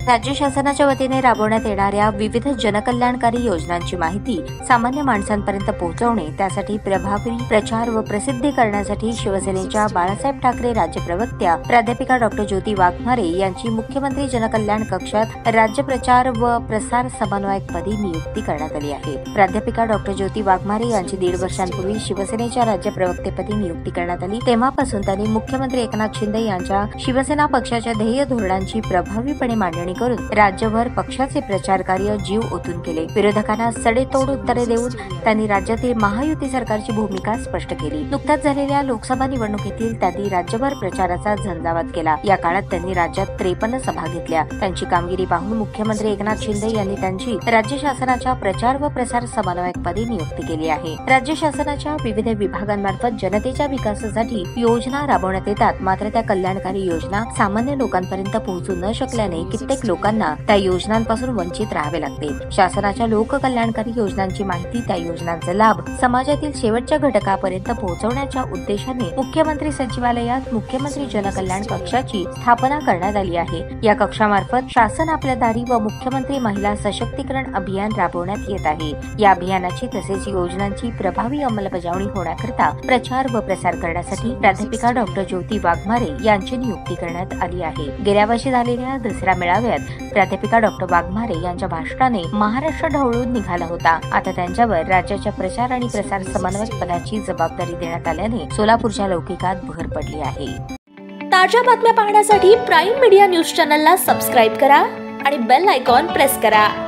राज्य शासनाच्या वतीने राबवण्यात येणाऱ्या विविध जनकल्याणकारी योजनांची माहिती सामान्य माणसांपर्यंत पोहोचवणे, त्यासाठी प्रभावी प्रचार व प्रसिद्धी करण्यासाठी शिवसेनेच्या बाळासाहेब ठाकरे राज्य प्रवक्त्या प्राध्यापिका डॉ. ज्योती वाघमारे यांची मुख्यमंत्री जनकल्याण कक्षात राज्य प्रचार व प्रसार समन्वयकपदी नियुक्ती करण्यात आली आहे। प्राध्यापिका डॉ. ज्योती वाघमारे यांची 1.5 वर्षांपूर्वी शिवसेनेच्या राज्य प्रवक्तेपदी नियुक्ती करण्यात आली। तेव्हापासून त्यांनी मुख्यमंत्री एकनाथ शिंदे यांच्या शिवसेना पक्षाच्या ध्येय धोरणांची प्रभावीपणे मांडणी करून राज्यभर पक्षाचे प्रचार कार्य जीव ओतून केले। विरोधकांना सडेतोड उत्तरे देऊन त्यांनी राज्यातील महायुती सरकारची भूमिका स्पष्ट केली। नुकत्याच झालेल्या लोकसभा निवडणुकीतील त्यांनी राज्यभर प्रचाराचा झंझावात केला। या काळात त्यांनी राज्यात 53 सभा घेतल्या। त्यांची कामगिरी पाहून मुख्यमंत्री एकनाथ शिंदे यांनी त्यांची राज्य शासनाच्या प्रचार व प्रसार समन्वयकपदी नियुक्ती केली आहे। राज्य शासनाच्या विविध विभागांमार्फत जनतेच्या विकासासाठी योजना राबवण्यात येतात, मात्र त्या कल्याणकारी योजना सामान्य लोकांपर्यंत पोहोचू न शकल्याने कित्येक लोकांना त्या योजनांपासून वंचित राहावे लागते। शासनाच्या लोककल्याणकारी योजनांची माहिती, त्या योजनांचा लाभ समाजातील शेवटच्या घटकापर्यंत पोहोचवण्याच्या उद्देशाने मुख्यमंत्री सचिवालयात मुख्यमंत्री जनकल्याण कक्षाची स्थापना करण्यात आली आहे। या कक्षामार्फत शासन आपल्या दारी व मुख्यमंत्री महिला सशक्तीकरण अभियान राबवण्यात येत आहे। या अभियानाची तसेच योजनांची प्रभावी अंमलबजावणी होण्याकरिता प्रचार व प्रसार करण्यासाठी प्राध्यापिका डॉ. ज्योती वाघमारे यांची नियुक्ती करण्यात आली आहे। गेल्या वर्षी झालेल्या दसरा मेळाव्यात प्राध्यापिका डॉ. वाघमारे यांच्या भाषणाने महाराष्ट्र ढवळून निघाला होता। आता त्यांच्यावर राज्याच्या प्रचार आणि प्रसार समन्वयक पदाची जबाबदारी देण्यात आल्याने सोलापूरच्या लौकिकात भर पडली आहे। ताज्या बातम्या पाहण्यासाठी प्राईम मीडिया न्यूज चॅनलला सबस्क्राईब करा आणि बेल आयकॉन प्रेस करा।